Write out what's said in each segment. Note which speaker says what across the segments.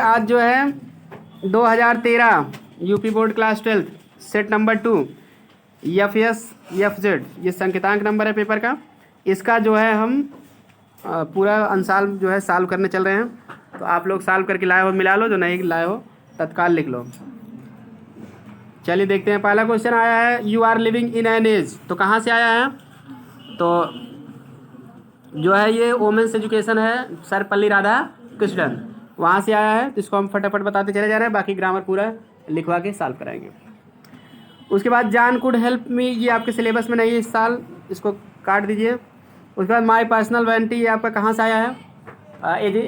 Speaker 1: आज जो है 2013 UP board class 12 set number 2 FS FZ ये संकेतांक नंबर है पेपर का। इसका जो है हम पूरा अंसाल जो है सॉल्व करने चल रहे हैं। तो आप लोग सॉल्व करके लाए हो मिला लो, जो नहीं लाए हो तत्काल लिख लो। चलिए देखते हैं। पहला क्वेश्चन आया है you are living in an age. तो कहाँ से आया है? तो जो है ये वोमेंस एजुकेशन है सर्वपल्ली राधाकृष्णन, वहाँ से आया है। तो इसको हम फटाफट बताते चले जा रहे हैं, बाकी ग्रामर पूरा लिखवा के सॉल्व कराएंगे। उसके बाद जान कुड हेल्प मी, ये आपके सिलेबस में नहीं है इस साल, इसको काट दीजिए। उसके बाद माई पर्सनल वैनिटी, ये आपका कहाँ से आया है?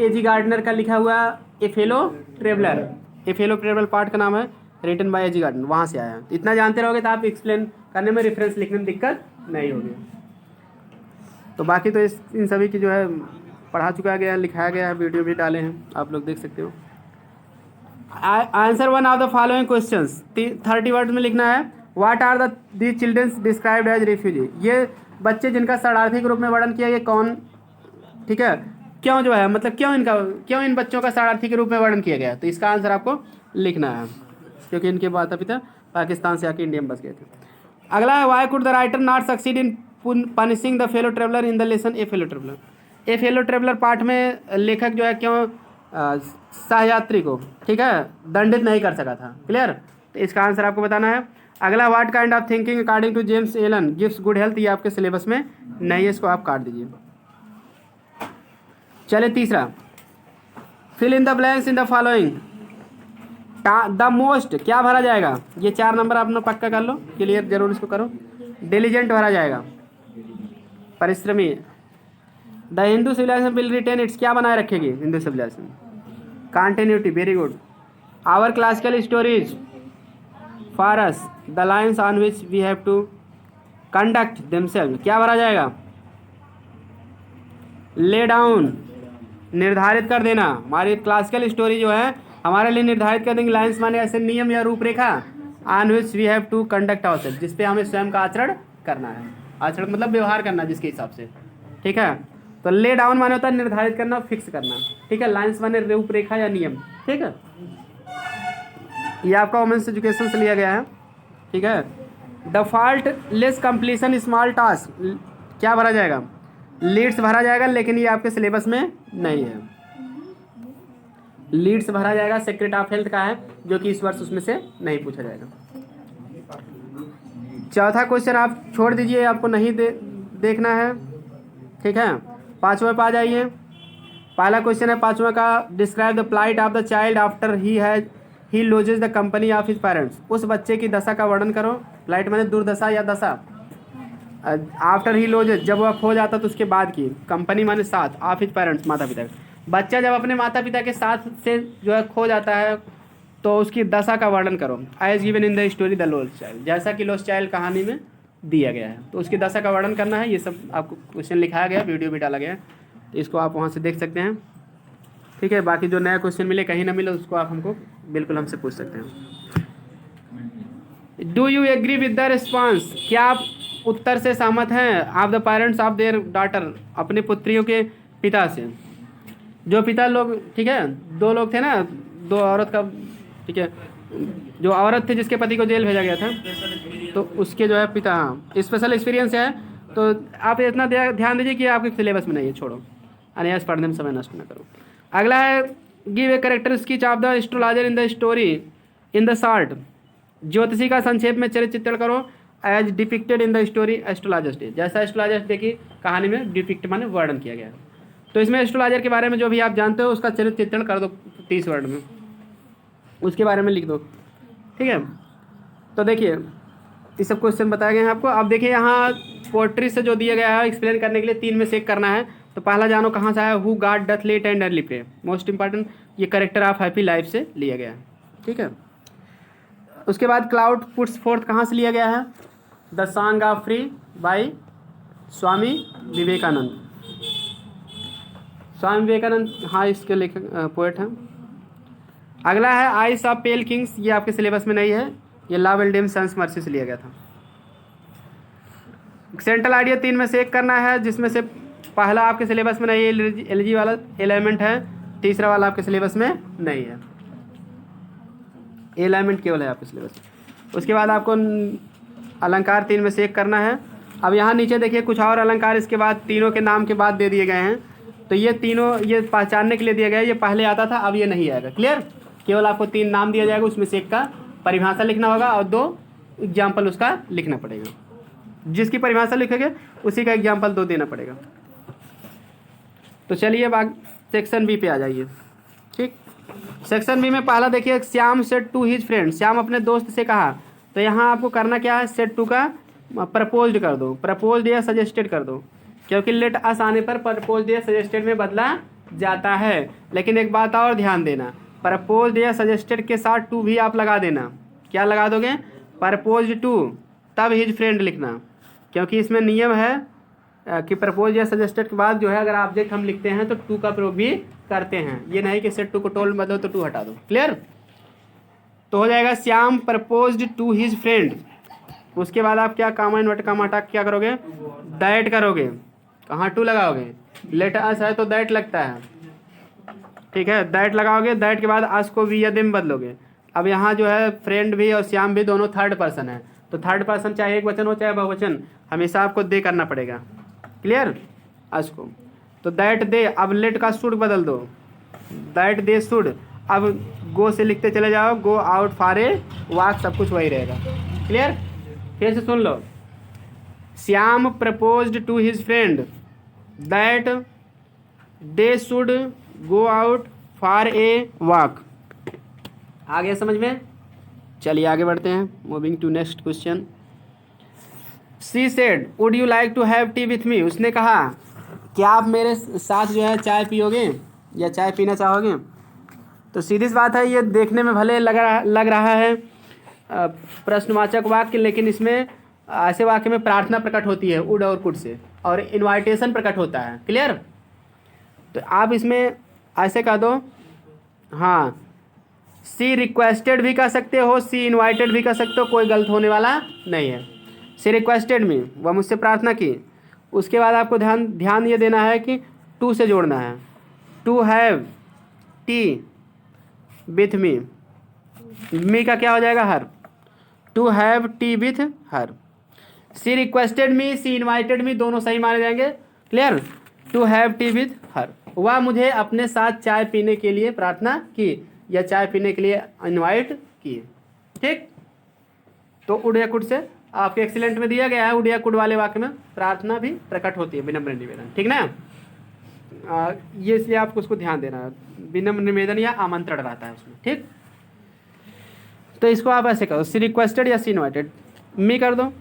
Speaker 1: एजी गार्डनर का लिखा हुआ ए फेलो ट्रेवलर पार्ट का नाम है, रिटन बाय एजी गार्डनर, वहाँ से आया है। इतना जानते रहोगे तो आप एक्सप्लेन करने में, रेफरेंस लिखने में दिक्कत नहीं होगी। तो बाकी तो इन सभी की जो है पढ़ा चुका गया, लिखाया गया है, वीडियो भी डाले हैं, आप लोग देख सकते हो। Answer one of the following questions, 30 word में लिखना है। What are the childrens described as refugee, ये बच्चे जिनका शरणार्थी के रूप में वर्णन किया, ये कौन? ठीक है, क्यों जो है मतलब क्यों इन बच्चों का शरणार्थी के रूप में वर्णन किया गया? तो इसका आंसर आपको लिखना है, क्योंकि इनके माता पिता पाकिस्तान से आके इंडिया में बस गए थे। अगला है Y could the writer not succeed in punishing the fellow traveller in the lesson A fellow traveller. A fellow traveller part में लेखक जो है क्यों सहयात्री को, ठीक है, दंडित नहीं कर सका था। क्लियर? तो इसका आंसर आपको बताना है। अगला what kind of thinking according to James Allen gives good health, ये आपके सिलेबस में नहीं है, इसको आप काट दीजिए। चलिए तीसरा, fill in the blanks in the following. The most क्या भरा जाएगा? ये 4 नंबर आपने पक्का कर लो, क्लियर जरूर इसको करो। डिलीजेंट भरा जाएगा, परिश्रमी। The Hindu civilization will retain its, क्या बनाए रखेगी Hindu civilization? Continuity, very good. Our classical stories for us the lines on which we have to conduct themselves, क्या भरा जाएगा? ले डाउन, निर्धारित कर देना। हमारी क्लासिकल स्टोरी जो है हमारे लिए निर्धारित कर देंगे, लाइन्स माने ऐसे नियम या रूपरेखा, on which we have to conduct ourself, जिस पे हमें स्वयं का आचरण करना है। आचरण मतलब व्यवहार करना जिसके हिसाब से, ठीक है। तो ले डाउन माने होता है निर्धारित करना, फिक्स करना, ठीक है। लाइन्स माने रूपरेखा या नियम, ठीक है। ये आपका वुमेन्स एजुकेशन से लिया गया है, ठीक है। The fault less completion small task, क्या भरा जाएगा? लीड्स भरा जाएगा, लेकिन ये आपके सिलेबस में नहीं है। लीड्स भरा जाएगा, सेक्रेट ऑफ हेल्थ का है, जो कि इस वर्ष उसमें से नहीं पूछा जाएगा। चौथा क्वेश्चन आप छोड़ दीजिए, आपको नहीं देखना है, ठीक है। पांचवें पे आ जाइए। पहला क्वेश्चन है पांचवें का, describe the plight of the child after he loses the company of his parents. उस बच्चे की दशा का वर्णन करो। प्लाइट माने दुर्दशा या दशा। आफ्टर ही लॉजेज, जब वह खो जाता तो उसके बाद की। कंपनी माने साथ, ऑफ हिज पेरेंट्स, माता पिता। बच्चा जब अपने माता पिता के साथ से जो है खो जाता है तो उसकी दशा का वर्णन करो। As given in the story the lost child, जैसा कि लॉस्ट चाइल्ड कहानी में दिया गया है, तो उसकी दशा का वर्णन करना है। ये सब आपको क्वेश्चन लिखाया गया, वीडियो भी डाला गया है, तो इसको आप वहाँ से देख सकते हैं, ठीक है। बाकी जो नया क्वेश्चन मिले, कहीं ना मिले, उसको आप हमको बिल्कुल हमसे पूछ सकते हैं। Do you agree with the response, क्या आप उत्तर से सहमत हैं? Of the parents of their daughter, अपने पुत्रियों के पिता से। जो पिता लोग, ठीक है, 2 लोग थे ना, 2 औरत का, ठीक है, जो औरत थे जिसके पति को जेल भेजा गया था, तो उसके जो है पिता, हाँ, स्पेशल एक्सपीरियंस है। तो आप इतना ध्यान दीजिए कि आपके सिलेबस में नहीं है, छोड़ो, अनायास पढ़ने में समय नष्ट न करो। अगला है give a character sketch of the astrologer in the story in the short. ज्योतिषी का संक्षेप में चरित्र चित्रण करो as depicted in the story astrologer's day, जैसा एस्ट्रोलॉजर्स डे की कहानी में डिपिक्ट माने वर्णन किया गया है। तो इसमें एस्ट्रोलॉजर के बारे में जो भी आप जानते हो उसका चरित्र चित्रण कर दो 30 वर्ड में, उसके बारे में लिख दो, ठीक है। तो देखिए ये सब क्वेश्चन बताए गए हैं आपको। अब देखिए यहाँ पोएट्री से जो दिया गया है एक्सप्लेन करने के लिए 3 में से एक करना है। तो पहला जानो कहाँ से आया, who God doth late and early pray, most important, ये करेक्टर ऑफ हैप्पी लाइफ से लिया गया है, ठीक है। उसके बाद क्लाउड पुट्स फोर्थ कहाँ से लिया गया है? The song of free by Swami Vivekananda. Swami Vivekananda, हाँ, इसके लेखक पोएट हैं। अगला है आइस ऑफ पेल किंग्स, ये आपके सिलेबस में नहीं है, ये ला विल्डेम सन्स मर्सी से लिया गया था। सेंट्रल आइडिया 3 में से एक करना है, जिसमें से पहला आपके सिलेबस में नहीं है, एलजी वाला एलिमेंट है तीसरा वाला आपके सिलेबस में नहीं है, एलाइनमेंट केवल है आपके सिलेबस में। उसके बाद आपको अलंकार 3 में से एक करना है। अब यहाँ नीचे देखिए कुछ और अलंकार इसके बाद तीनों के नाम के बाद दे दिए गए हैं। तो ये तीनों ये पहचानने के लिए दिया गया है, ये पहले आता था अब ये नहीं आएगा। क्लियर? केवल आपको 3 नाम दिया जाएगा, उसमें से एक का परिभाषा लिखना होगा और 2 एग्जाम्पल उसका लिखना पड़ेगा। जिसकी परिभाषा लिखेंगे उसी का एग्जाम्पल 2 देना पड़ेगा। तो चलिए अब सेक्शन बी पे आ जाइए। ठीक, सेक्शन बी में पहला देखिए, Shyam said to his friend, Shyam अपने दोस्त से कहा। तो यहाँ आपको करना क्या है, सेड टू का प्रपोज्ड कर दो, प्रपोज्ड या सजेस्टेड कर दो, क्योंकि लेट अस आने पर प्रपोज्ड या सजेस्टेड में बदला जाता है। लेकिन एक बात और ध्यान देना, प्रपोज्ड या सजेस्टेड के साथ टू भी आप लगा देना। क्या लगा दोगे? प्रपोज्ड टू, तब हिज फ्रेंड लिखना, क्योंकि इसमें नियम है कि प्रपोज या सजेस्टेड के बाद जो है अगर ऑब्जेक्ट हम लिखते हैं तो टू का प्रयोग भी करते हैं। ये नहीं कि सेट टू को टोल बदलो तो टू हटा दो। क्लियर? तो हो जाएगा Shyam proposed to his friend. उसके बाद आप क्या कामा इन्वर्ट कामा हटा क्या करोगे? दैट करोगे। कहाँ टू लगाओगे? लेट अस है तो दैट लगता है, ठीक है, दैट लगाओगे। दैट के बाद अस को वी या देम बदलोगे। अब यहाँ जो है फ्रेंड भी और श्याम भी दोनों थर्ड पर्सन है, तो थर्ड पर्सन चाहे एक वचन हो चाहे बहुवचन हमेशा आपको दे करना पड़ेगा। क्लियर? अस को तो दैट दे, अब लेट का शुड बदल दो, दैट दे शुड। अब गो से लिखते चले जाओ, go out for a walk, सब कुछ वही रहेगा। क्लियर? फिर से सुन लो, Shyam proposed to his friend that they should go out for a walk. आ गया समझ में? चलिए आगे बढ़ते हैं। Moving to next question. She said would you like to have tea with me, उसने कहा क्या आप मेरे साथ जो है चाय पियोगे या चाय पीना चाहोगे। तो सीधी सी बात है, ये देखने में भले लग रहा है प्रश्नवाचक वाक्य, लेकिन इसमें ऐसे वाक्य में प्रार्थना प्रकट होती है वुड और कुड से, और इन्वाइटेशन प्रकट होता है। क्लियर? तो आप इसमें ऐसे कह दो, हाँ सी रिक्वेस्टेड भी कह सकते हो, सी इन्वाइटेड भी कह सकते हो, कोई गलत होने वाला नहीं है। सी रिक्वेस्टेड में वह मुझसे प्रार्थना की। उसके बाद आपको ध्यान ये देना है कि टू से जोड़ना है, to have tea with me, me का क्या हो जाएगा? Her, to have tea with her. She requested me, she invited me दोनों सही माने जाएंगे। Clear? To have tea with her, वह मुझे अपने साथ चाय पीने के लिए प्रार्थना की या चाय पीने के लिए इनवाइट किए। ठीक, तो उड या कुड से आपके एक्सीलेंट में दिया गया है, उड या कुड वाले वाक्य में प्रार्थना भी प्रकट होती है, विनम्र निवेदन। ठीक ना? ये इसलिए आपको उसको ध्यान देना है, विनम्र निवेदन या आमंत्रण रहता है उसमें। ठीक, तो इसको आप ऐसे करो, सी रिक्वेस्टेड या सी इनवाइटेड। मी कर दो,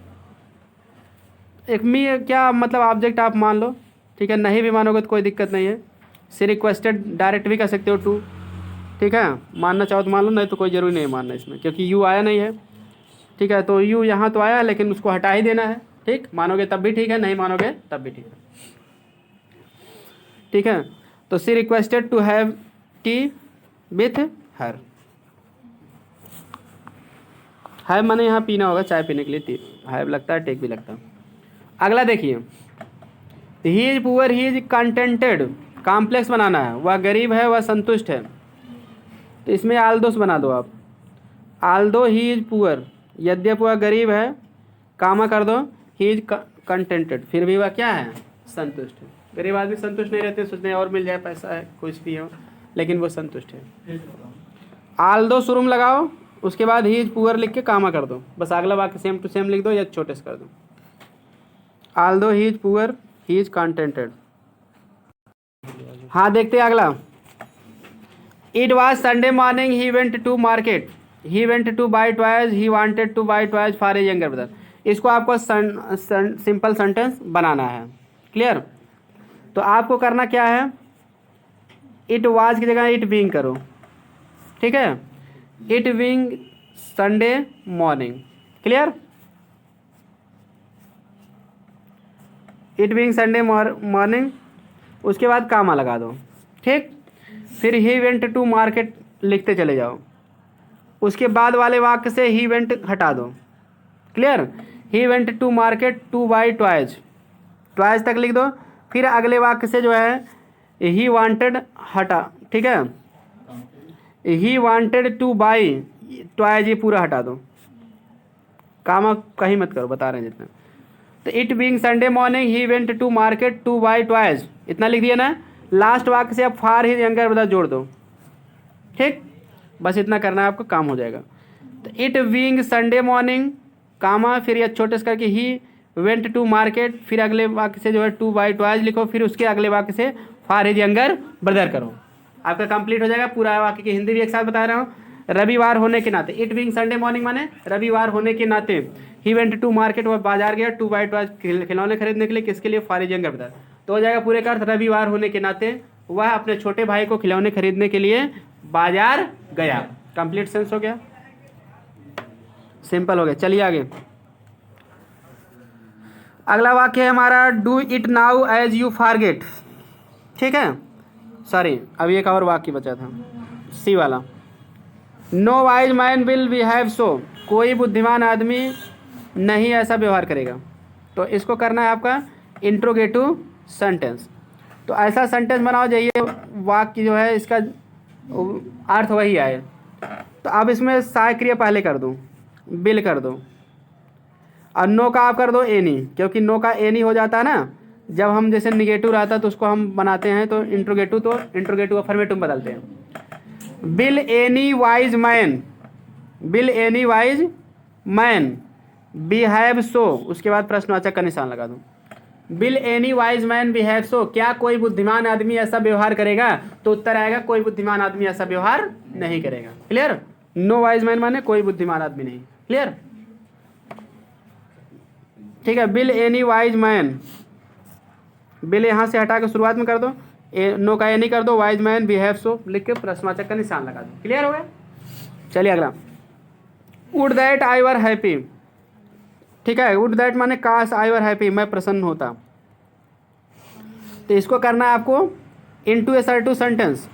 Speaker 1: एक मी क्या मतलब ऑब्जेक्ट आप मान लो, ठीक है, नहीं भी मानोगे तो कोई दिक्कत नहीं है। सी रिक्वेस्टेड डायरेक्ट भी कर सकते हो टू, ठीक है, मानना चाहो तो मान लो, नहीं तो कोई ज़रूरी नहीं मानना इसमें, क्योंकि यू आया नहीं है। ठीक है, तो यू यहाँ तो आया लेकिन उसको हटा ही देना है। ठीक, मानोगे तब भी ठीक है, नहीं मानोगे तब भी ठीक है। ठीक है, तो she requested to have tea with her. Have माने यहाँ पीना होगा, चाय पीने के लिए टी हैव लगता है, टेक भी लगता है। अगला देखिए, he is poor he is contented, complex बनाना है, वह गरीब है वह संतुष्ट है। तो इसमें आल्दोस बना दो आप, आल्दो ही इज पुअर, यद्यप वह गरीब है, कामा कर दो, ही इज कंटेंटेड, फिर भी वह क्या है? संतुष्ट है। गरीब आदमी संतुष्ट नहीं रहते, सोचते हैं और मिल जाए, पैसा है, कुछ भी हो, लेकिन वो संतुष्ट है। आल्दो शुरू में लगाओ, उसके बाद ही इज पुअर लिख के कामा कर दो, बस अगला वाक्य सेम टू सेम लिख दो या छोटे से कर दो। Although he is poor he is contented. हाँ देखते हैं अगला। It was Sunday morning he went to market, he went to buy toys, he wanted to buy toys for a younger brother. इसको आपको सिंपल सेंटेंस बनाना है। Clear? तो आपको करना क्या है, इट वाज की जगह इट बीइंग करो। ठीक है, it being Sunday morning. Clear? It being Sunday morning, उसके बाद कामा लगा दो। ठीक, फिर ही वेंट टू मार्केट लिखते चले जाओ, उसके बाद वाले वाक्य से ही वेंट हटा दो। Clear? He went to market to buy toys, toys तक लिख दो। फिर अगले वाक्य से जो है ही वांटेड हटा, ठीक है, ही वांटेड टू बाई टॉयज, ये पूरा हटा दो, कामा कहीं मत करो, बता रहे हैं जितना। तो it being Sunday morning he went to market to buy toys, इतना लिख दिया ना। लास्ट वाक्य से आप फार ही यंगर ब्रदर जोड़ दो, ठीक, बस इतना करना है आपका, काम हो जाएगा। तो इट बीइंग संडे मॉर्निंग कामा, फिर ये छोटे से करके ही वेंट टू मार्केट, फिर अगले वाक्य से जो है टू बाई टॉयज लिखो, फिर उसके अगले वाक्य से फार हिज यंगर ब्रदर करो, आपका कंप्लीट हो जाएगा। पूरा वाक्य की हिंदी भी एक साथ बता रहा हूँ। रविवार होने के नाते, इट बीइंग संडे मॉर्निंग माने रविवार होने के नाते, ही वेंट टू मार्केट, वह बाजार गया, टू बाई टॉयज खिलौने खरीदने के लिए, किसके लिए, फार हिज यंगर ब्रदर। तो हो जाएगा पूरे का अर्थ, रविवार होने के नाते वह अपने छोटे भाई को खिलौने खरीदने के लिए बाजार गया। कंप्लीट सेंस हो गया, सिंपल हो गया। चलिए आगे, अगला वाक्य है हमारा do it now as you forget, ठीक है, सॉरी अभी एक और वाक्य बचा था, सी वाला, no wise man will behave so, कोई बुद्धिमान आदमी नहीं ऐसा व्यवहार करेगा। तो इसको करना है आपका इंट्रोगेटिव सेंटेंस। तो ऐसा सेंटेंस बनाओ जाइए वाक्य जो है इसका अर्थ वही आए। तो अब इसमें सहायक क्रिया पहले कर दूँ, बिल कर दो, और नो का आप कर दो एनी, क्योंकि नो का एनी हो जाता है ना जब हम जैसे निगेटिव रहता है तो उसको हम बनाते हैं तो इंट्रोगेटिव अफर्मेटिव बदलते हैं। Bill any wise man, bill any wise man behave सो, उसके बाद प्रश्नवाचक का निशान लगा दूं। Bill any wise man behave सो, क्या कोई बुद्धिमान आदमी ऐसा व्यवहार करेगा, तो उत्तर आएगा कोई बुद्धिमान आदमी ऐसा व्यवहार नहीं करेगा। क्लियर, नो वाइज मैन माने कोई बुद्धिमान आदमी नहीं। क्लियर, ठीक है। Bill any wise man, bill यहाँ से हटा के शुरुआत में कर दो, नो का एनी कर दो, वाइज मैन बिहेव सो लिख के प्रश्नवाचक का निशान लगा दो। क्लियर हो गया। चलिए अगला, would that I were happy, ठीक है, वुड दैट माने काश, आई वर हैप्पी मैं प्रसन्न होता। तो इसको करना है आपको इनटू असर्टिव सेंटेंस,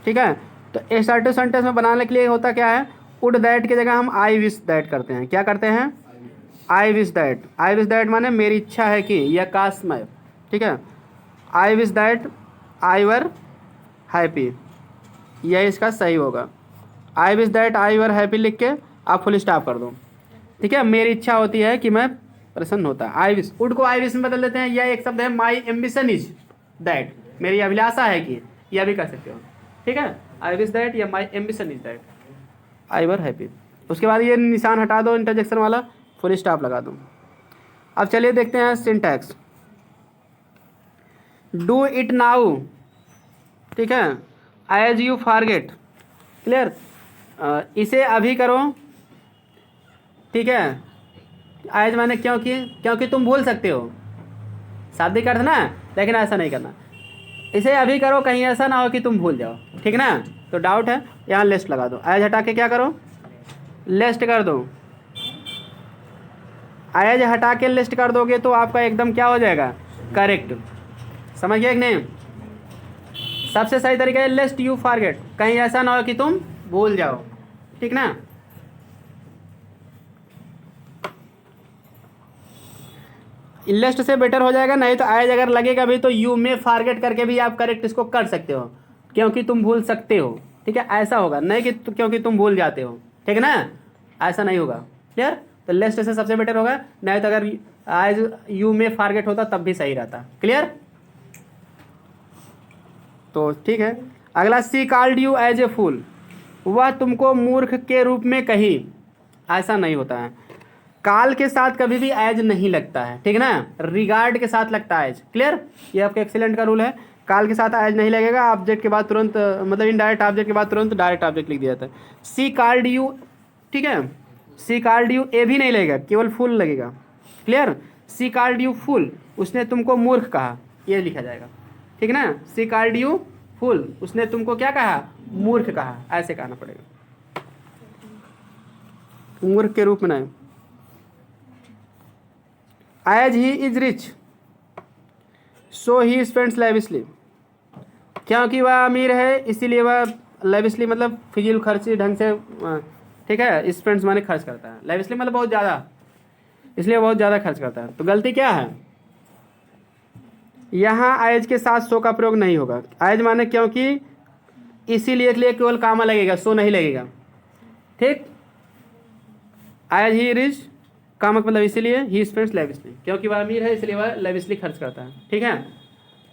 Speaker 1: ठीक है। तो असर्टिव सेंटेंस में बनाने के लिए होता क्या है, वुड दैट की जगह हम आई विश दैट करते हैं। क्या करते हैं, I wish that, I wish that माने मेरी इच्छा है कि, या काश मैं, ठीक है। I wish that I were happy, यह इसका सही होगा। I wish that I were happy लिख के आप फुल स्टॉप कर दो, ठीक है। मेरी इच्छा होती है कि मैं प्रसन्न होता। आई विश, वुड को आई विश में बदल देते हैं। यह एक शब्द है माई एम्बिशन इज दैट, मेरी अभिलाषा है कि, यह भी कर सकते हो, ठीक है। आई विश दैट या माई ambition is that I were happy. उसके बाद ये निशान हटा दो इंटरजेक्शन वाला, फुल स्टॉप लगा दो। अब चलिए देखते हैं सिंटैक्स। डू इट नाउ, ठीक है, एज यू फॉरगेट। क्लियर, इसे अभी करो, ठीक है। एज माने क्योंकि, क्योंकि तुम भूल सकते हो, शाब्दिक अर्थ ना, लेकिन ऐसा नहीं करना। इसे अभी करो, कहीं ऐसा ना हो कि तुम भूल जाओ, ठीक ना। तो डाउट है, यहाँ लिस्ट लगा दो, एज हटा के क्या करो, लिस्ट कर दो। एज हटा के लिस्ट कर दोगे तो आपका एकदम क्या हो जाएगा, करेक्ट। समझ गए कि नहीं। सबसे सही तरीका है लिस्ट यू फॉरगेट, कहीं ऐसा ना हो कि तुम भूल जाओ, ठीक ना। लिस्ट से बेटर हो जाएगा, नहीं तो एज अगर लगेगा भी तो यू में फॉरगेट करके भी आप करेक्ट इसको कर सकते हो, क्योंकि तुम भूल सकते हो, ठीक है। ऐसा होगा नहीं कि क्योंकि तुम भूल जाते हो, ठीक है ना, ऐसा नहीं होगा। क्लियर, तो लिस्ट से सबसे बेटर होगा, नहीं तो अगर एज यू में फॉरगेट होता तब भी सही रहता। क्लियर, तो ठीक है। अगला, सी कॉल्ड यू एज ए फूल, वह तुमको मूर्ख के रूप में कही, ऐसा नहीं होता है। काल के साथ कभी भी एज नहीं लगता है, ठीक है ना, रिगार्ड के साथ लगता है एज। क्लियर, ये आपका एक्सीलेंट का रूल है, काल के साथ एज नहीं लगेगा, ऑब्जेक्ट के बाद तुरंत, मतलब इनडायरेक्ट ऑब्जेक्ट के बाद तुरंत डायरेक्ट ऑब्जेक्ट लिख दिया जाता है। सी कॉल्ड यू, ठीक है, सी कॉल्ड यू ए भी नहीं लगेगा, केवल फूल लगेगा। Clear, she called you fool, उसने तुमको मूर्ख कहा, ये लिखा जाएगा, ठीक है ना। सी कॉल्ड यू फूल, उसने तुमको क्या कहा, मूर्ख कहा, ऐसे कहना पड़ेगा, मूर्ख के रूप में नहीं। As he is rich so he spends lavishly, क्योंकि वह अमीर है इसीलिए वह लेविशली मतलब फिजूल खर्ची ढंग से, ठीक है, स्पेंड्स माने खर्च करता है, लेविशली मतलब बहुत ज़्यादा, इसलिए बहुत ज़्यादा खर्च करता है। तो गलती क्या है, यहाँ आयज के साथ सो का प्रयोग नहीं होगा। आयज माने क्योंकि इसीलिए के लिए केवल कामा लगेगा, सो नहीं लगेगा। ठीक, आयज ही रिच, कामा मतलब इसीलिए, ही स्पेंड्स लेविशली, क्योंकि वह अमीर है इसलिए वह लेविशली खर्च करता है। ठीक है,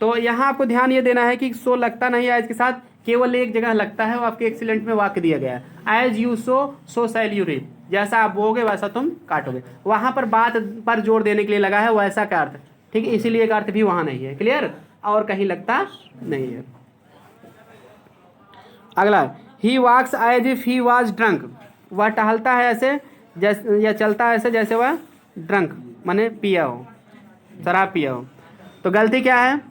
Speaker 1: तो यहाँ आपको ध्यान ये देना है कि सो लगता नहीं है आयज के साथ, केवल एक जगह लगता है, वो आपके एक्सीलेंट में वाक्य दिया गया है, as you sow shall you reap, जैसा आप बोगे वैसा तुम काटोगे। वहाँ पर बात पर जोर देने के लिए लगा है, वैसा का अर्थ। ठीक है, इसीलिए का अर्थ भी वहाँ नहीं है। क्लियर, और कहीं लगता नहीं है। अगला, he walks as if he was drunk, वह टहलता है ऐसे जैसे, या चलता है ऐसे जैसे वह ड्रंक माने पिया हो, शराब पिया हो। तो गलती क्या है,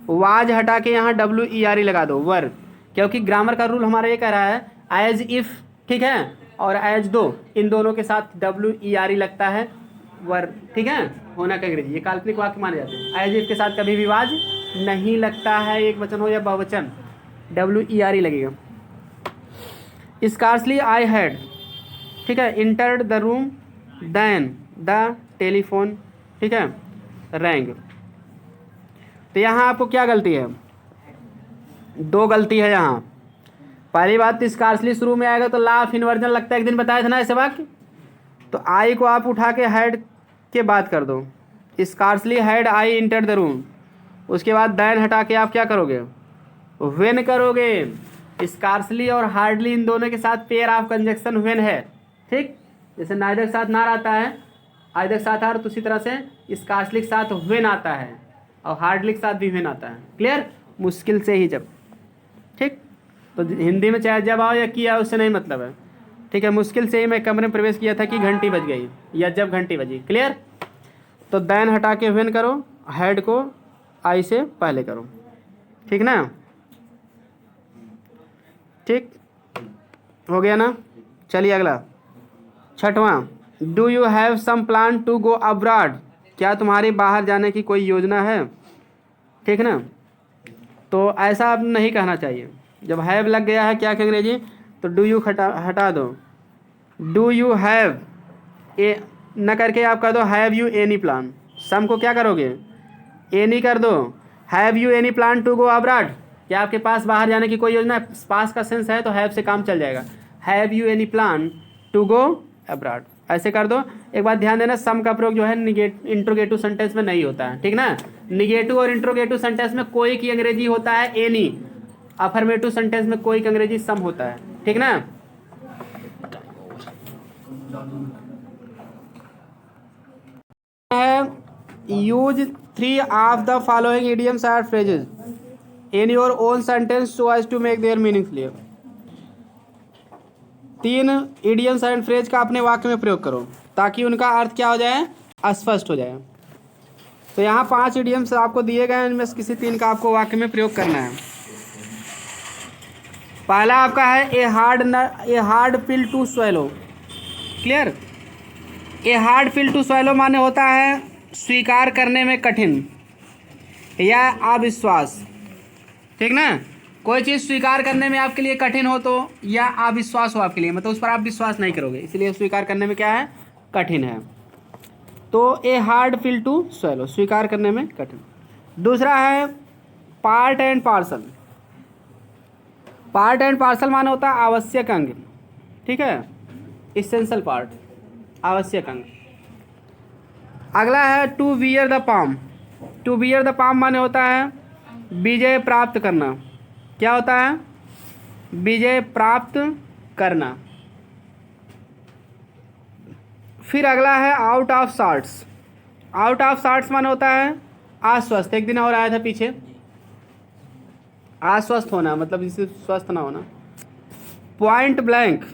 Speaker 1: वाज हटा के यहाँ WERE लगा दो, वर, क्योंकि ग्रामर का रूल हमारा ये कह रहा है एज इफ, ठीक है, और एज दो, इन दोनों के साथ WERE लगता है, वर। ठीक है, होना का अंग्रेजी, ये काल्पनिक वाक्य माने जाते हैं। एज इफ के साथ कभी भी वाज नहीं लगता है, एक वचन हो या बहुवचन, WERE लगेगा। स्कार्सली आई हैड, ठीक है, entered the room then the telephone, ठीक है, रैंग। तो यहाँ आपको क्या गलती है, दो गलती है यहाँ। पहली बात, स्कार्सली शुरू में आएगा तो ला ऑफ इन्वर्जन लगता है, एक दिन बताया था ना ऐसे वाक्य। तो आई को आप उठा के हैड के बाद कर दो, scarcely had I entered the room, उसके बाद दैन हटा के आप क्या करोगे, व्हेन करोगे। स्कार्सली और हार्डली इन दोनों के साथ पेयर ऑफ कंजक्शन व्हेन है। ठीक, जैसे नाइदर के साथ नार आता है, आइदर के साथ आर, तो उसी तरह से स्कार्सली के साथ व्हेन आता है, और हार्डली के साथ भी व्हेन आता है। क्लियर, मुश्किल से ही जब। ठीक, तो हिंदी में चाहे जब आओ या किया, उससे नहीं मतलब है। ठीक है, मुश्किल से ही मैं कमरे में प्रवेश किया था कि घंटी बज गई, या जब घंटी बजी। क्लियर, तो दैन हटा के व्हेन करो, हेड को आई से पहले करो। ठीक ना, ठीक हो गया ना। चलिए अगला, छठवां, do you have some plan to go abroad, क्या तुम्हारी बाहर जाने की कोई योजना है। ठीक ना, तो ऐसा आप नहीं कहना चाहिए। जब हैव लग गया है क्या के अंग्रेजी, तो डू यू हटा दो, डू यू हैव ए न करके आप कह दो have you any plan. Some को क्या करोगे, एनी कर दो। Have you any plan to go abroad, क्या आपके पास बाहर जाने की कोई योजना है, पास का सेंस है तो हैव से काम चल जाएगा। Have you any plan to go abroad, ऐसे कर दो। एक बात ध्यान देना, सम का प्रयोग जो है इंट्रोगेटिव सेंटेंस में नहीं होता है। ठीक ना, निगेटिव और इंट्रोगेटिव सेंटेंस में कोई की अंग्रेजी होता है एनी, अफर्मेटिव सेंटेंस में कोई की अंग्रेजी सम होता है। ठीक ना, use 3 of the following idioms और phrases in your own sentence so as to make their meaning clear. 3 idioms and phrase का अपने वाक्य में प्रयोग करो ताकि उनका अर्थ क्या हो जाए, अस्पष्ट हो जाए। तो यहाँ 5 इडियम्स आपको दिए गए हैं, इनमें से किसी 3 का आपको वाक्य में प्रयोग करना है। पहला आपका है a hard pill to swallow. Clear, a hard pill to swallow माने होता है स्वीकार करने में कठिन या अविश्वास। ठीक ना, कोई चीज़ स्वीकार करने में आपके लिए कठिन हो तो, या अविश्वास हो आपके लिए, मतलब उस पर आप विश्वास नहीं करोगे, इसलिए स्वीकार करने में क्या है, कठिन है। तो a hard pill to swallow, स्वीकार करने में कठिन। दूसरा है part and parcel. Part and parcel माने होता है आवश्यक अंग। ठीक है, इसेंशियल पार्ट, आवश्यक अंग। अगला है to wear the palm. To wear the palm माने होता है विजय प्राप्त करना। क्या होता है, विजय प्राप्त करना। फिर अगला है out of sorts. Out of sorts माने होता है अस्वस्थ। एक दिन और आया था पीछे, अस्वस्थ होना मतलब जिससे स्वस्थ ना होना। Point blank.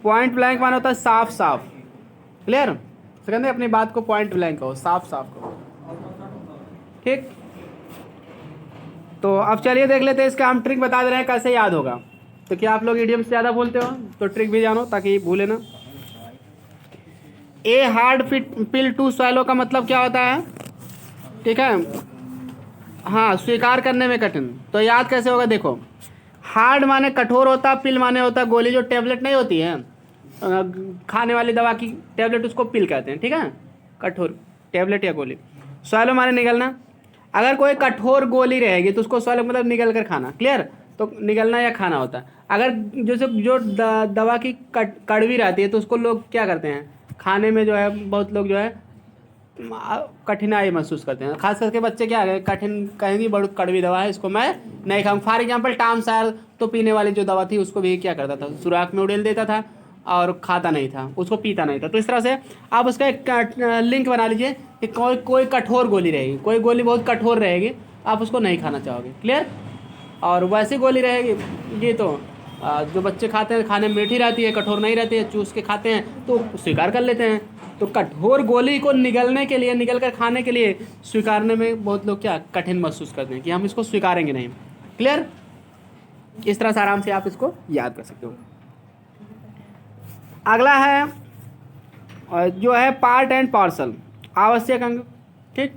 Speaker 1: पॉइंट ब्लैंक माने होता है साफ साफ। क्लियर, सेकंड अपनी बात को पॉइंट ब्लैंक कहो, साफ साफ कहो। ठीक, तो अब चलिए देख लेते हैं, इसका हम ट्रिक बता दे रहे हैं कैसे याद होगा। तो क्या आप लोग इडियम्स ज़्यादा बोलते हो, तो ट्रिक भी जानो ताकि भूले ना। A hard pill to swallow का मतलब क्या होता है, ठीक है, हाँ, स्वीकार करने में कठिन। तो याद कैसे होगा, देखो, हार्ड माने कठोर होता, पिल माने होता गोली, जो टेबलेट नहीं होती है खाने वाली दवा की टेबलेट, उसको पिल कहते हैं। ठीक है, कठोर टेबलेट या गोली। स्वेलो माने निगलना, अगर कोई कठोर गोली रहेगी तो उसको स्वल्प मतलब निगल कर खाना, क्लियर। तो निगलना या खाना होता है। अगर जैसे जो दवा की कड़वी रहती है तो उसको लोग क्या करते हैं, खाने में जो है बहुत लोग जो है कठिनाई महसूस करते हैं, खास करके बच्चे क्या है कठिन कहेंगे बहुत कड़वी दवा है इसको मैं नहीं खाऊँ। फॉर एग्जाम्पल टाम सायर तो पीने वाली जो दवा थी उसको भी क्या करता था, सुराख में उड़ेल देता था और खाता नहीं था, उसको पीता नहीं था। तो इस तरह से आप उसका एक लिंक बना लीजिए कि कोई कोई कठोर गोली रहेगी, कोई गोली बहुत कठोर रहेगी, आप उसको नहीं खाना चाहोगे, क्लियर। और वैसी गोली रहेगी ये तो जो बच्चे खाते हैं खाने में मीठी रहती है, कठोर नहीं रहती है, चूस के खाते हैं तो स्वीकार कर लेते हैं। तो कठोर गोली को निगलने के लिए, निगल कर खाने के लिए स्वीकारने में बहुत लोग क्या कठिन महसूस करते हैं कि हम इसको स्वीकारेंगे नहीं, क्लियर। इस तरह से आराम से आप इसको याद कर सकते हो। अगला है जो है पार्ट एंड पार्सल, आवश्यक अंग, ठीक।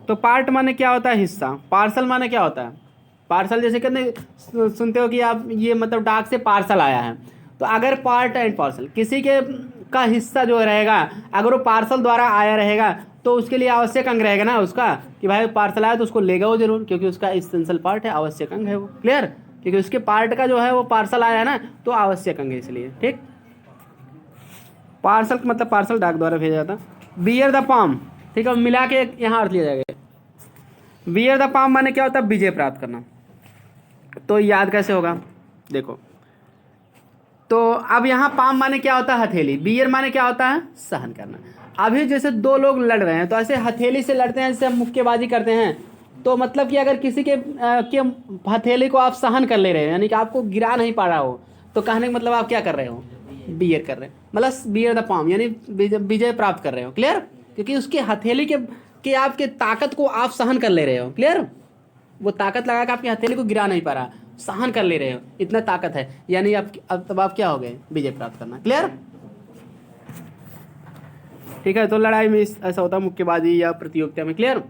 Speaker 1: तो पार्ट माने क्या होता है, हिस्सा। पार्सल माने क्या होता है, पार्सल जैसे कहते सुनते हो कि आप ये मतलब डाक से पार्सल आया है। तो अगर पार्ट एंड पार्सल किसी के का हिस्सा जो रहेगा, अगर वो पार्सल द्वारा आया रहेगा तो उसके लिए आवश्यक अंग रहेगा ना उसका, कि भाई पार्सल आया तो उसको लेगा वो जरूर, क्योंकि उसका एसेंशियल पार्ट है, आवश्यक अंग है वो, क्लियर। क्योंकि उसके पार्ट का जो है वो पार्सल आया है ना, तो आवश्यक अंग है इसलिए, ठीक। पार्सल मतलब पार्सल डाक द्वारा भेजा जाता। बियर द पाम, ठीक है, मिला के यहाँ अर्थ लिया जाएगा। बियर द पाम माने क्या होता है, विजय प्राप्त करना। तो याद कैसे होगा, देखो। तो अब यहाँ पाम माने क्या होता है, हथेली। बियर माने क्या होता है, सहन करना। अभी जैसे दो लोग लड़ रहे हैं तो ऐसे हथेली से लड़ते हैं, जैसे हम मुक्केबाजी करते हैं। तो मतलब कि अगर किसी के हथेली को आप सहन कर ले रहे हो, यानी कि आपको गिरा नहीं पा रहा हो, तो कहने का मतलब आप क्या कर रहे हो, बियर कर रहे हैं, मतलब बियर द पाम यानी विजय प्राप्त कर रहे हो, क्लियर। क्योंकि उसके हथेली के आपके ताकत को आप सहन कर ले रहे हो, क्लियर। वो ताकत लगा के आपकी हथेली को गिरा नहीं पा रहा, सहन कर ले रहे हो, इतना ताकत है, यानी आप अब तब आप क्या हो गए, विजय प्राप्त करना, क्लियर। ठीक है, तो लड़ाई में ऐसा होता है मुक्केबाजी या प्रतियोगिता में, क्लियर।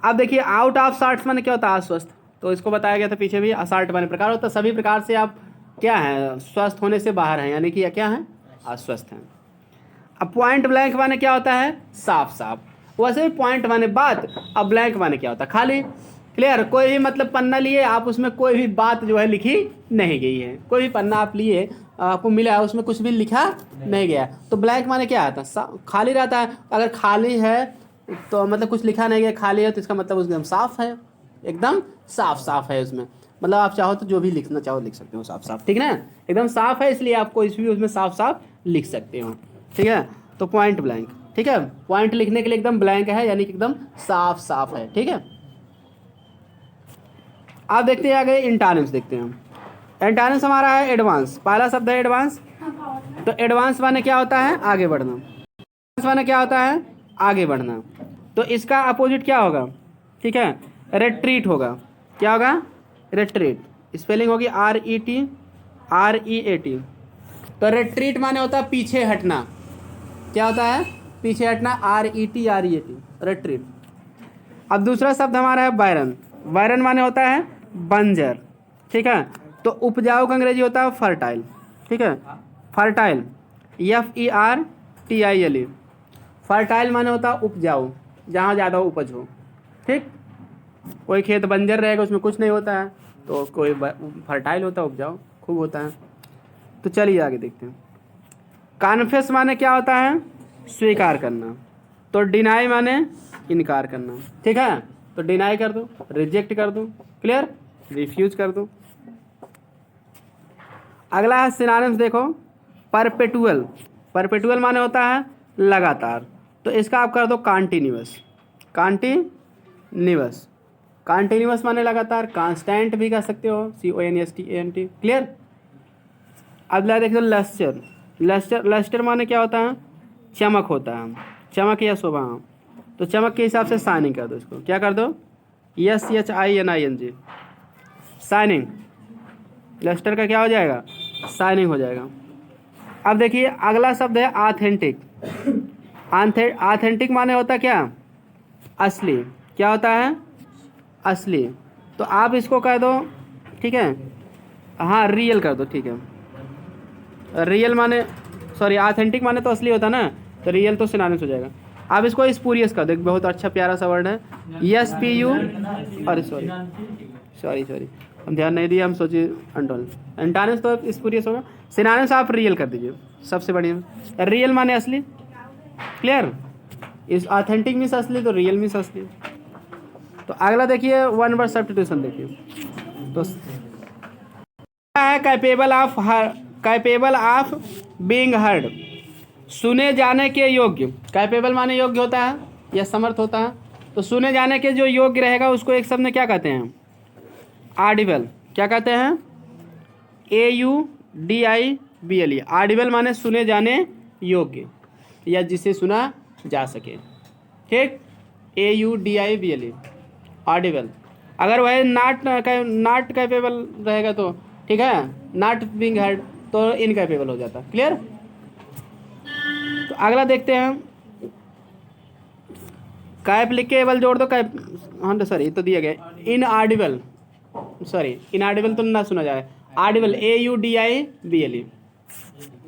Speaker 1: अब देखिए आउट ऑफ सार्ट्स माने क्या होता है, अस्वस्थ। तो इसको बताया गया था पीछे भी, असार्ट माने प्रकार होता है, सभी प्रकार से आप क्या है, स्वस्थ होने से बाहर हैं, यानी कि क्या है, अस्वस्थ हैं। अब पॉइंट ब्लैंक माने क्या होता है, साफ साफ। वैसे भी पॉइंट माने बात, अब ब्लैंक माने क्या होता है, खाली, क्लियर। कोई भी मतलब पन्ना लिए आप, उसमें कोई भी बात जो है लिखी नहीं गई है, कोई भी पन्ना आप लिए आपको मिला है उसमें कुछ भी लिखा नहीं गया। तो ब्लैंक माने क्या आता है, खाली रहता है। अगर खाली है तो मतलब कुछ लिखा नहीं गया, खाली है तो इसका मतलब एकदम साफ है, एकदम साफ साफ है उसमें, मतलब आप चाहो तो जो भी लिखना चाहो लिख सकते हो साफ साफ, ठीक है ना, एकदम साफ है, इसलिए आप कोई भी उसमें साफ साफ लिख सकते हो, ठीक है। तो पॉइंट ब्लैंक, ठीक है, पॉइंट लिखने के लिए एकदम ब्लैंक है, यानी कि एकदम साफ साफ है, ठीक है। आप देखते हैं आगे इंटॉनिम्स देखते हैं। इंटॉनिम्स हमारा है एडवांस, पहला शब्द है एडवांस। तो एडवांस माने क्या होता है, आगे बढ़ना। एडवांस माने क्या होता है, आगे बढ़ना। तो इसका अपोजिट क्या होगा, ठीक है, रेट्रीट होगा। क्या होगा, रेट्रीट। स्पेलिंग होगी RET। तो रेट्रीट माने होता है पीछे हटना। क्या होता है, पीछे हटना, RET, रेट्रीट। अब दूसरा शब्द हमारा है बैरन। बैरन माने होता है बंजर, ठीक है। तो उपजाऊ का अंग्रेजी होता है फर्टाइल, ठीक है, फर्टाइल, FERTILE। फर्टाइल माने होता है उपजाऊ, जहाँ ज़्यादा उपज हो, ठीक। कोई खेत बंजर रहेगा उसमें कुछ नहीं होता है, तो कोई फर्टाइल होता है, उपजाऊ खूब होता है। तो चलिए आगे देखते हैं। कॉन्फेस माने क्या होता है, स्वीकार करना। तो डिनाई माने इनकार करना, ठीक है। तो डिनाई कर दो, रिजेक्ट कर दो, क्लियर, रिफ्यूज कर दो। अगला है सिनोनिम्स देखो। परपेटुअल, परपेटुअल माने होता है लगातार। तो इसका आप कर दो कंटिन्यूअस, कंटिन्यूअस। कंटिन्यूअस माने लगातार, कांस्टेंट भी कह सकते हो, CONSTANT, क्लियर। अगला देख लो लस्टर। लस्टर, लस्टर माने क्या होता है, चमक होता है, चमक या शोभा। तो चमक के हिसाब से शाइनिंग कर दो इसको, क्या कर दो, SHINING, शाइनिंग। लस्टर का क्या हो जाएगा, शाइनिंग हो जाएगा। अब देखिए अगला शब्द है ऑथेंटिक। ऑथेंटिक माने होता क्या, असली। क्या होता है, असली। तो आप इसको कह दो, ठीक है, हाँ रियल कर दो, ठीक है। रियल माने, सॉरी ऑथेंटिक माने तो असली होता ना, तो रियल तो सिनोनिम्स हो जाएगा। आप इसको स्पूरियस कर दो, बहुत अच्छा प्यारा सा वर्ड है, एस पी यू, अरे सॉरी हम ध्यान नहीं दिया, हम सोचे अंडोल। एंटानिम्स तो स्पूरियस होगा। सिनोनिम्स आप रियल कर दीजिए, सबसे बढ़िया। रियल माने असली, क्लियर। इस ऑथेंटिक मीन्स असली, तो रियल मीन्स असली। तो अगला देखिए वन वर्ड सब्स्टिट्यूशन देखिए। तो क्या है कैपेबल ऑफ बीइंग हर्ड, सुने जाने के योग्य। कैपेबल माने योग्य होता है या समर्थ होता है, तो सुने जाने के जो योग्य रहेगा उसको एक शब्द में क्या कहते हैं? ऑडिबल। क्या कहते हैं? AUDIBLE। ऑडिबल माने सुने जाने योग्य या जिसे सुना जा सके, ठीक। AUDIBLE Audible. अगर वह नॉट कैपेबल रहेगा तो ठीक है, नॉट बीइंग हर्ड तो इनकैपेबल हो जाता, क्लियर। तो अगला देखते हैं, कैप लिख के एबल जोड़ दो, कैप, हाँ तो सॉरी तो दिया गया इनऑडिबल, सॉरी इनऑडिबल तो ना सुना जाए, ऑडिबल AUDIBLE।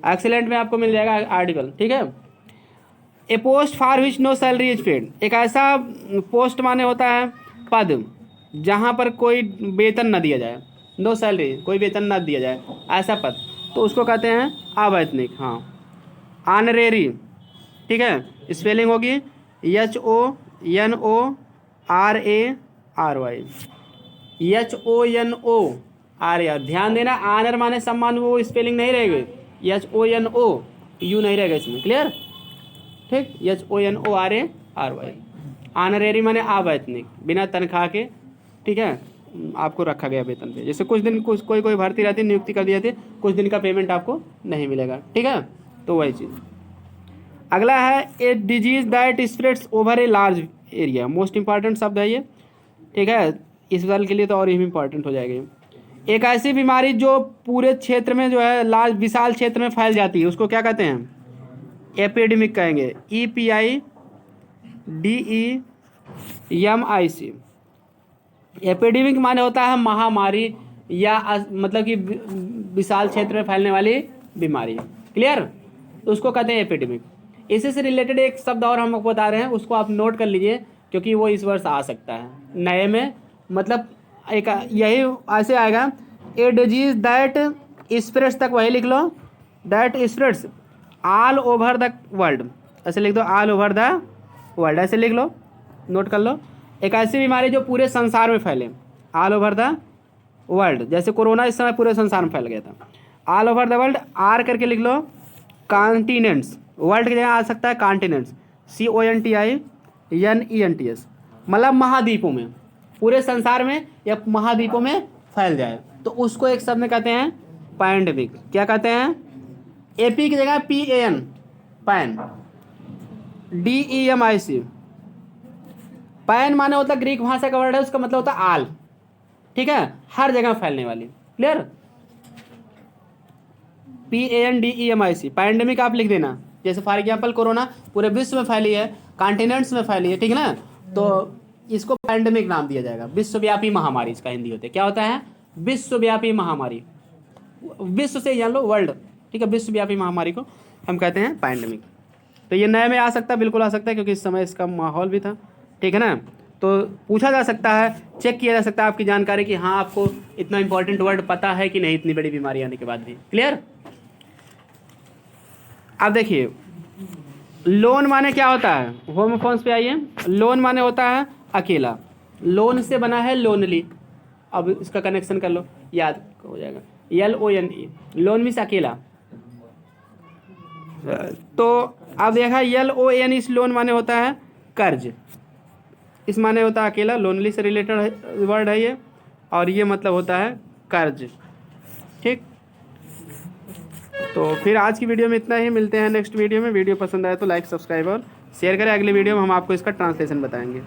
Speaker 1: एक्सीलेंट में आपको मिल जाएगा ऑडिबल, ठीक है। A post for which no salary is paid, एक ऐसा पोस्ट माने होता है पद जहाँ पर कोई वेतन न दिया जाए, नो सैलरी, कोई वेतन न दिया जाए, ऐसा पद, तो उसको कहते हैं अवैतनिक। हाँ, ऑनरेरी, ठीक है, स्पेलिंग होगी HONORARY, ध्यान देना, आनर माने सम्मान, वो स्पेलिंग नहीं रहेगी, HONO नहीं रहेगा इसमें, क्लियर, ठीक। HONORARY, ऑनरेरी माने अवैतनिक, बिना तनख्वाह के, ठीक है, आपको रखा गया वेतन पे। जैसे कुछ दिन कोई भर्ती रहती, नियुक्ति कर दी जाती, कुछ दिन का पेमेंट आपको नहीं मिलेगा, ठीक है, तो वही चीज़। अगला है a disease that spreads over a large area, most important शब्द है ये, ठीक है, इस साल के लिए तो और ही इम्पॉर्टेंट हो जाएगा ये। एक ऐसी बीमारी जो पूरे क्षेत्र में जो है लार्ज विशाल क्षेत्र में फैल जाती है, उसको क्या कहते हैं? एपिडेमिक कहेंगे, EPIDEMIC। एपिडेमिक माने होता है महामारी या मतलब कि विशाल क्षेत्र में फैलने वाली बीमारी, क्लियर, तो उसको कहते हैं एपिडेमिक। इसी से रिलेटेड एक शब्द और हम आपको बता रहे हैं, उसको आप नोट कर लीजिए क्योंकि वो इस वर्ष आ सकता है नए में, मतलब एक यही ऐसे आएगा, ए डिजीज दैट स्प्रेड्स, तक वही लिख लो, that spreads all over the world, ऐसे लिख दो, ऑल ओवर द वर्ल्ड, ऐसे लिख लो, नोट कर लो। एक ऐसी बीमारी जो पूरे संसार में फैले, ऑल ओवर द वर्ल्ड, जैसे कोरोना इस समय पूरे संसार में फैल गया था, ऑल ओवर द वर्ल्ड, आर करके लिख लो। कॉन्टिनेंट्स, वर्ल्ड की जगह आ सकता है कॉन्टिनेंट्स, CONTINENTS, मतलब महाद्वीपों में, पूरे संसार में या महाद्वीपों में फैल जाए, तो उसको एक शब्द में कहते हैं पैंडेमिक। क्या कहते हैं? एपी की जगह PAN, पैन, DEMIC। पैन माने होता है ग्रीक भाषा का वर्ड है, उसका मतलब होता है आल, ठीक है, हर जगह फैलने वाली, क्लियर। PANDEMIC, पैंडेमिक आप लिख देना, जैसे फॉर एग्जाम्पल कोरोना पूरे विश्व में फैली है, कॉन्टिनेंट्स में फैली है, ठीक है ना, तो इसको पैंडेमिक नाम दिया जाएगा, विश्वव्यापी महामारी इसका हिंदी होता है। क्या होता है? विश्वव्यापी महामारी, विश्व से जान लो वर्ल्ड, ठीक है, विश्वव्यापी महामारी को हम कहते हैं पैंडेमिक। तो ये नए में आ सकता है, बिल्कुल आ सकता है, क्योंकि इस समय इसका माहौल भी था, ठीक है ना। तो पूछा जा सकता है, चेक किया जा सकता है आपकी जानकारी कि हाँ आपको इतना इंपॉर्टेंट वर्ड पता है कि नहीं, इतनी बड़ी बीमारी आने के बाद भी, क्लियर। अब देखिए, लोन माने क्या होता है? होमोफोन्स पे आइए। लोन माने होता है अकेला, लोन से बना है लोनली, अब इसका कनेक्शन कर लो, याद हो जाएगा, LONE, लोन मीन्स अकेला। तो अब देखा LON, इस लोन माने होता है कर्ज, इस माने होता है अकेला, लोनली से रिलेटेड वर्ड है ये, और ये मतलब होता है कर्ज, ठीक। तो फिर आज की वीडियो में इतना ही, मिलते हैं नेक्स्ट वीडियो में। वीडियो पसंद आए तो लाइक, सब्सक्राइब और शेयर करें। अगले वीडियो में हम आपको इसका ट्रांसलेशन बताएंगे।